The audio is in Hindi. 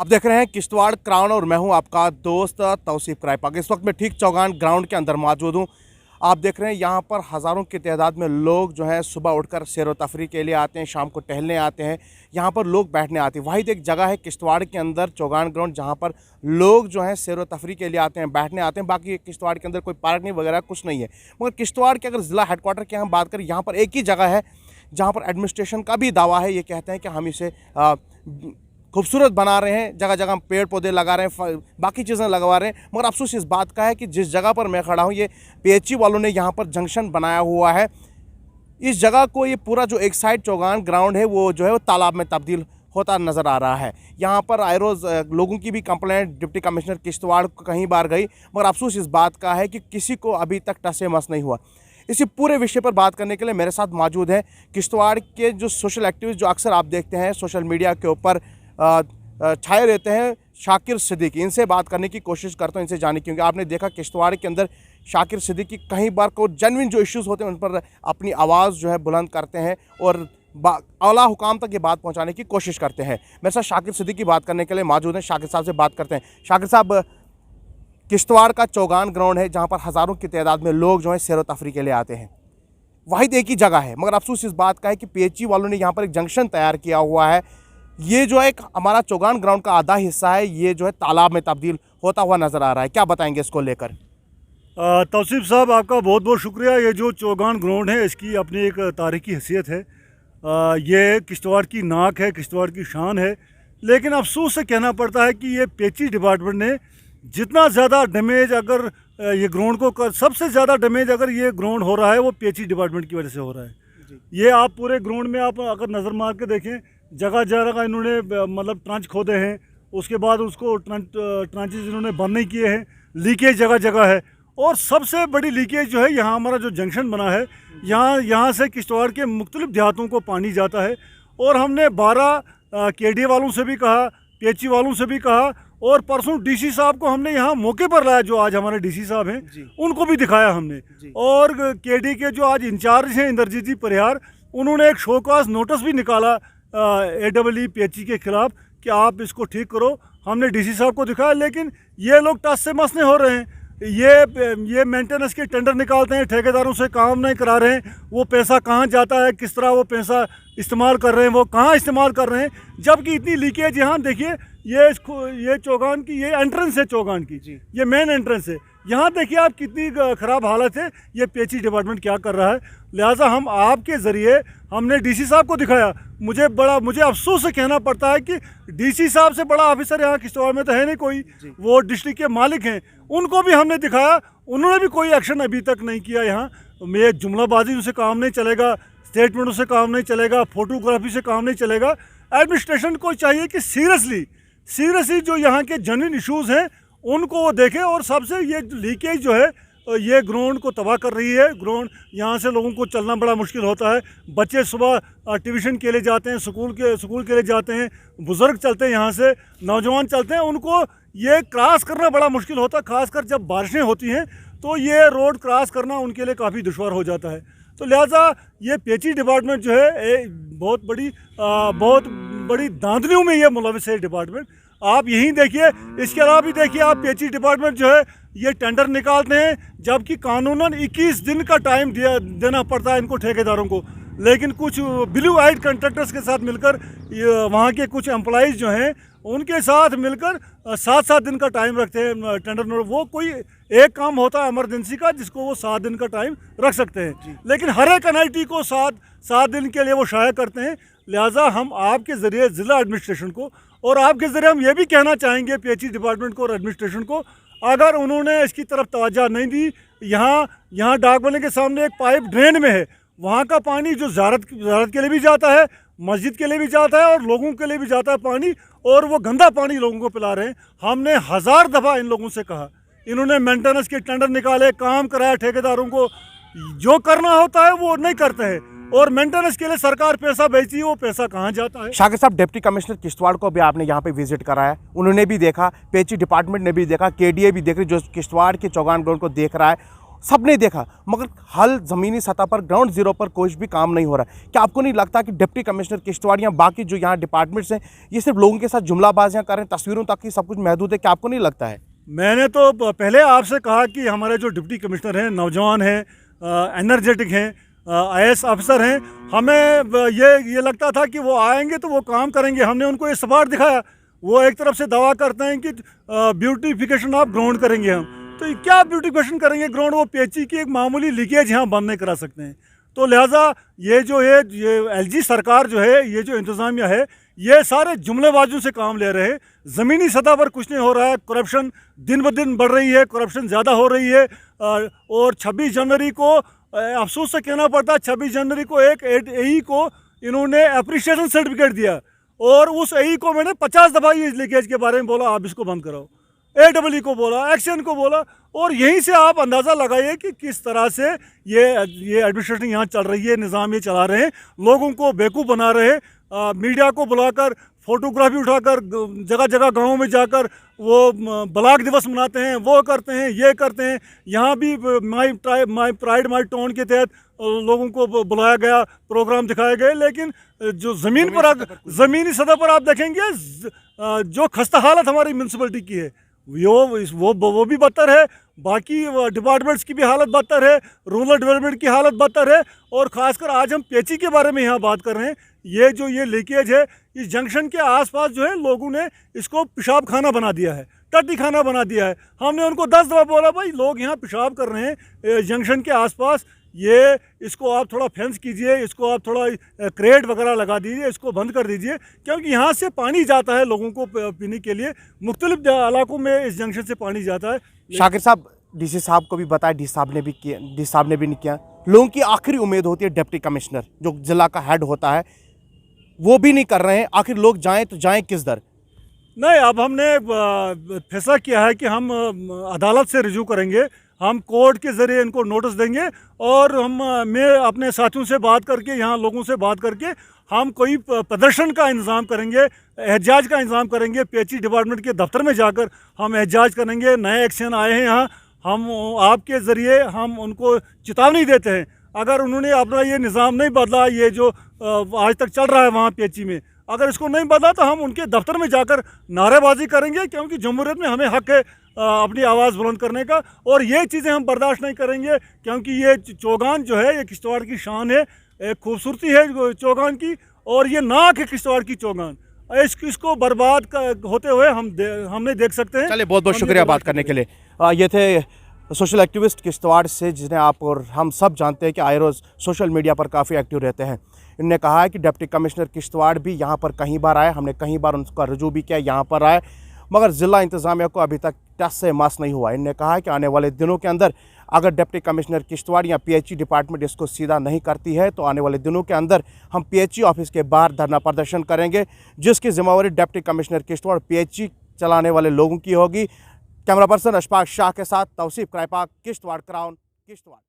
आप देख रहे हैं किश्तवाड़ क्राउन और मैं हूं आपका दोस्त तौसीफ कराईपाक। इस वक्त मैं ठीक चौगान ग्राउंड के अंदर मौजूद हूं। आप देख रहे हैं यहां पर हज़ारों की तादाद में लोग जो हैं सुबह उठकर सैर व तफरी के लिए आते हैं, शाम को टहलने आते हैं, यहां पर लोग बैठने आते हैं। वाहिद एक जगह है किश्तवाड़ के अंदर चौगान ग्राउंड जहां पर लोग जो हैं सैर व तफरी के लिए आते हैं, बैठने आते हैं। बाकी किश्तवाड़ के अंदर कोई पार्क नहीं वगैरह कुछ नहीं है। मगर किश्तवाड़ के अगर ज़िला हेडक्वार्टर की हम बात करें, यहाँ पर एक ही जगह है जहाँ पर एडमिनिस्ट्रेशन का भी दावा है। ये कहते हैं कि हम इसे खूबसूरत बना रहे हैं, जगह जगह पेड़ पौधे लगा रहे हैं, बाकी चीज़ें लगवा रहे हैं। मगर अफसोस इस बात का है कि जिस जगह पर मैं खड़ा हूँ, ये पीएचई वालों ने यहाँ पर जंक्शन बनाया हुआ है। इस जगह को ये पूरा जो एक साइड चौगान ग्राउंड है वो जो है वो तालाब में तब्दील होता नज़र आ रहा है। यहाँ पर आए रोज़ लोगों की भी कंप्लेंट डिप्टी कमिश्नर किश्तवाड़ को कई बार गई, मगर अफसोस इस बात का है कि किसी को अभी तक टस से मस नहीं हुआ। इसी पूरे विषय पर बात करने के लिए मेरे साथ मौजूद हैं किश्तवाड़ के जो सोशल एक्टिविस्ट जो अक्सर आप देखते हैं सोशल मीडिया के ऊपर छाए रहते हैं, शाकिर सिद्दीकी। इनसे बात करने की कोशिश करता हूँ, इनसे जाने, क्योंकि आपने देखा किश्तवाड़ के अंदर शाकिर सिद्दीकी कई बार को जेन्युइन जो इश्यूज़ होते हैं उन पर अपनी आवाज़ जो है बुलंद करते हैं और आला हुकाम तक ये बात पहुँचाने की कोशिश करते हैं। मेरे साथ शाकिर सिद्दीकी बात करने के लिए मौजूद हैं। शाकिर साहब से बात करते हैं। शाकिर साहब, किश्तवाड़ का चौगान ग्राउंड है जहाँ पर हज़ारों की तादाद में लोग जो है सैर व तफरी के लिए आते हैं। वाहिद एक ही जगह है, मगर अफसोस इस बात का है कि पीएचई वालों ने यहाँ पर एक जंक्शन तैयार किया हुआ है। ये जो है हमारा चौगान ग्राउंड का आधा हिस्सा है, ये जो है तालाब में तब्दील होता हुआ नज़र आ रहा है। क्या बताएंगे इसको लेकर? तौसीफ साहब, आपका बहुत बहुत शुक्रिया। ये जो चौगान ग्राउंड है इसकी अपनी एक तारीखी हैसियत है। ये किश्तवाड़ की नाक है, किश्तवाड़ की शान है। लेकिन अफसोस से कहना पड़ता है कि ये पीएचई डिपार्टमेंट ने जितना ज़्यादा डैमेज अगर ये ग्राउंड को सबसे ज़्यादा डैमेज अगर ये ग्राउंड हो रहा है वो पीएचई डिपार्टमेंट की वजह से हो रहा है। ये आप पूरे ग्राउंड में आप अगर नज़र मार के देखें, जगह जगह इन्होंने मतलब ट्रंच खोदे हैं, उसके बाद उसको ट्रंचेज इन्होंने बंद नहीं किए हैं, लीकेज जगह जगह है। और सबसे बड़ी लीकेज जो है यहाँ हमारा जो जंक्शन बना है, यहाँ से किश्तवाड़ के मुख्तलिफ देहातों को पानी जाता है। और हमने 12 केडीए वालों से भी कहा, पीएचई वालों से भी कहा, और परसों डीसी साहब को हमने यहाँ मौके पर लाया, जो आज हमारे डीसी साहब हैं उनको भी दिखाया हमने। और केडी के जो आज इंचार्ज हैं इंद्रजीत जी परिहार, उन्होंने एक शोकास नोटिस भी निकाला AEE पीएचई के खिलाफ कि आप इसको ठीक करो। हमने डीसी साहब को दिखाया, लेकिन ये लोग टस से मस नहीं हो रहे हैं। ये मेंटेनेंस के टेंडर निकालते हैं, ठेकेदारों से काम नहीं करा रहे हैं। वो पैसा कहाँ जाता है, किस तरह वो पैसा इस्तेमाल कर रहे हैं, वो कहाँ इस्तेमाल कर रहे हैं, जबकि इतनी लीकेज। यहाँ देखिए, ये चौगान की ये एंट्रेंस है, चौगान की ये मेन एंट्रेंस है। यहाँ देखिए आप कितनी ख़राब हालत है। ये पीएचई डिपार्टमेंट क्या कर रहा है। लिहाजा हम आपके ज़रिए हमने डीसी साहब को दिखाया। मुझे अफसोस से कहना पड़ता है कि डीसी साहब से बड़ा ऑफिसर यहाँ किश्तवाड़ में तो है नहीं कोई, वो डिस्ट्रिक्ट के मालिक हैं, उनको भी हमने दिखाया, उन्होंने भी कोई एक्शन अभी तक नहीं किया। यहाँ ये जुमलाबाजी से काम नहीं चलेगा, स्टेटमेंटों से काम नहीं चलेगा, फोटोग्राफी से काम नहीं चलेगा। एडमिनिस्ट्रेशन को चाहिए कि सीरियसली जो यहाँ के जेन्युइन इश्यूज़ हैं उनको वो देखें। और सबसे ये लीकेज जो है ये ग्राउंड को तबाह कर रही है। ग्राउंड यहाँ से लोगों को चलना बड़ा मुश्किल होता है। बच्चे सुबह ट्यूशन के लिए जाते हैं, स्कूल के लिए जाते हैं, बुज़ुर्ग चलते हैं, यहाँ से नौजवान चलते हैं, उनको ये क्रॉस करना बड़ा मुश्किल होता है। ख़ासकर जब बारिशें होती हैं तो ये रोड क्रॉस करना उनके लिए काफ़ी दुश्वार हो जाता है। तो लिहाजा ये पीएचई डिपार्टमेंट जो है बहुत बड़ी धांधलियों में ये मुलविस है डिपार्टमेंट। आप यहीं देखिए, इसके अलावा भी देखिए आप, पीएचई डिपार्टमेंट जो है ये टेंडर निकालते हैं, जबकि कानूनन 21 दिन का टाइम देना पड़ता है इनको ठेकेदारों को। लेकिन कुछ ब्लू आइड कॉन्ट्रैक्टर्स के साथ मिलकर वहाँ के कुछ एम्प्लॉइज़ जो हैं उनके साथ मिलकर 7-7 दिन का टाइम रखते हैं टेंडर। वो कोई एक काम होता है इमरजेंसी का जिसको वो 7 दिन का टाइम रख सकते हैं, लेकिन हर एक एनआईटी को 7 दिन के लिए वो शाया करते हैं। लिहाजा हम आपके ज़रिए ज़िला एडमिनिस्ट्रेशन को और आपके ज़रिए हम ये भी कहना चाहेंगे पीएचई डिपार्टमेंट को और एडमिनिस्ट्रेशन को, अगर उन्होंने इसकी तरफ तवज्जो नहीं दी, यहाँ डाक बंगले के सामने एक पाइप ड्रेन में है, वहाँ का पानी जो ज़ियारत के लिए भी जाता है, मस्जिद के लिए भी जाता है और लोगों के लिए भी जाता है पानी, और वो गंदा पानी लोगों को पिला रहे हैं। हमने 1000 दफ़ा इन लोगों से कहा, इन्होंने मेंटेनेंस के टेंडर निकाले, काम कराया ठेकेदारों को, जो करना होता है वो नहीं करते हैं, और मेंटेनेंस के लिए सरकार पैसा भेजती है, वो पैसा कहाँ जाता है। शाकिर साहब, डिप्टी कमिश्नर किश्तवाड़ को भी आपने यहाँ पे विजिट कराया, उन्होंने भी देखा, पीएचई डिपार्टमेंट ने भी देखा, केडीए भी देख रही, जो किश्तवाड़ के चौगान ग्राउंड को देख रहा है, सबने देखा, मगर हल ज़मीनी सतह पर ग्राउंड ज़ीरो पर कुछ भी काम नहीं हो रहा है। क्या आपको नहीं लगता कि डिप्टी कमिश्नर किश्तवाड़ या बाकी जो यहाँ डिपार्टमेंट्स हैं ये सिर्फ लोगों के साथ जुमलाबाजियाँ कर रहे हैं, तस्वीरों तक ही सब कुछ महदूद है? क्या आपको नहीं लगता है? मैंने तो पहले आपसे कहा कि हमारे जो डिप्टी कमिश्नर हैं नौजवान हैं, एनर्जेटिक हैं, आईएएस अफसर हैं। हमें ये लगता था कि वो आएंगे तो वो काम करेंगे। हमने उनको ये सपोर्ट दिखाया। वो एक तरफ से दावा करते हैं कि ब्यूटिफिकेशन ऑफ ग्राउंड करेंगे हम, तो क्या ब्यूटिफिकेशन करेंगे ग्राउंड? वो पेची की एक मामूली लीकेज यहाँ बंद नहीं करा सकते हैं। तो लिहाजा ये जो है ये एलजी सरकार जो है, ये जो इंतज़ामिया है, ये सारे जुमलेबाजों से काम ले रहे हैं। ज़मीनी सतह पर कुछ नहीं हो रहा है। करप्शन दिन ब दिन बढ़ रही है, करप्शन ज़्यादा हो रही है। और 26 जनवरी को अफसोस से कहना पड़ता है, 26 जनवरी को एक एई को इन्होंने अप्रिशिएशन सर्टिफिकेट दिया और उस एई को मैंने 50 दफ़ा ये लीकेज के बारे में बोला आप इसको बंद कराओ। AEE को बोला, एक्शन को बोला, और यहीं से आप अंदाज़ा लगाइए कि किस तरह से ये एडमिनिस्ट्रेशन यहाँ चल रही है, निज़ाम ये चला रहे हैं, लोगों को बेवकूफ़ बना रहे हैं। मीडिया को बुलाकर फ़ोटोग्राफी उठाकर जगह जगह गाँव में जाकर वो ब्लॉक दिवस मनाते हैं, वो करते हैं, ये करते हैं। यहाँ भी माई प्राइड माई टाउन के तहत लोगों को बुलाया गया, प्रोग्राम दिखाए गए, लेकिन जो ज़मीनी सतह पर आप देखेंगे जो खस्ता हालत हमारी म्यूनसिपलिटी की है वो भी बदतर है। बाकी डिपार्टमेंट्स की भी हालत बदतर है, रूरल डेवलपमेंट की हालत बदतर है। और ख़ासकर आज हम पेची के बारे में यहाँ बात कर रहे हैं। ये लीकेज है, इस जंक्शन के आसपास जो है लोगों ने इसको पेशाब खाना बना दिया है, टट्टी खाना बना दिया है। हमने उनको 10 दफ़ा बोला भाई लोग यहाँ पेशाब कर रहे हैं जंक्शन के आसपास, ये इसको आप थोड़ा फेंस कीजिए, इसको आप थोड़ा क्रेट वगैरह लगा दीजिए, इसको बंद कर दीजिए, क्योंकि यहाँ से पानी जाता है लोगों को पीने के लिए। मुख्तलिफ इलाकों में इस जंक्शन से पानी जाता है। शाकिर साहब, डीसी साहब को भी बताया, डी साहब ने भी किया, डी साहब ने भी नहीं किया। लोगों की आखिरी उम्मीद होती है डिप्टी कमिश्नर जो जिला का हेड होता है, वो भी नहीं कर रहे हैं। आखिर लोग जाएं तो जाएं किस दर? नहीं, अब हमने फैसला किया है कि हम अदालत से रिज्यू करेंगे, हम कोर्ट के ज़रिए इनको नोटिस देंगे, और मैं अपने साथियों से बात करके, यहाँ लोगों से बात करके हम कोई प्रदर्शन का इंतज़ाम करेंगे, एहजाज का इंतज़ाम करेंगे। पेची डिपार्टमेंट के दफ्तर में जाकर हम एहजाज करेंगे। नए एक्शन आए हैं यहाँ, हम आपके ज़रिए हम उनको चेतावनी देते हैं, अगर उन्होंने अपना ये निज़ाम नहीं बदला, ये जो आज तक चल रहा है वहाँ पेची में, अगर इसको नहीं बदला तो हम उनके दफ्तर में जाकर नारेबाजी करेंगे, क्योंकि जमहूरियत में हमें हक़ है अपनी आवाज़ बुलंद करने का। और ये चीज़ें हम बर्दाश्त नहीं करेंगे, क्योंकि ये चौगान जो है ये किश्तवाड़ की शान है, एक खूबसूरती है चौगान की, और ये नाक है किश्तवाड़ की चौगान। इसको बर्बाद होते हुए हमने देख सकते हैं। चलिए, बहुत बहुत शुक्रिया बात करने के लिए। ये थे सोशल एक्टिविस्ट किश्तवाड़ से, जिन्हें आप और हम सब जानते हैं कि आए रोज़ सोशल मीडिया पर काफ़ी एक्टिव रहते हैं। इन्होंने कहा है कि डिप्टी कमिश्नर किश्तवाड़ भी यहाँ पर कई बार आए, हमने कई बार उनका रुजू भी किया, यहाँ पर आए, मगर ज़िला इंतज़ामिया को अभी तक टस से मस नहीं हुआ। इन्होंने कहा है कि आने वाले दिनों के अंदर अगर डिप्टी कमिश्नर किश्तवाड़ या PHE डिपार्टमेंट इसको सीधा नहीं करती है तो आने वाले दिनों के अंदर हम PHE ऑफिस के बाहर धरना प्रदर्शन करेंगे, जिसकी जिम्मेवारी डिप्टी कमिश्नर किश्तवाड़ PHE चलाने वाले लोगों की होगी। कैमरा पर्सन अशफाक शाह के साथ तौसीफ क्राइपाक, किश्तवाड़ क्राउन, किश्तवाड़।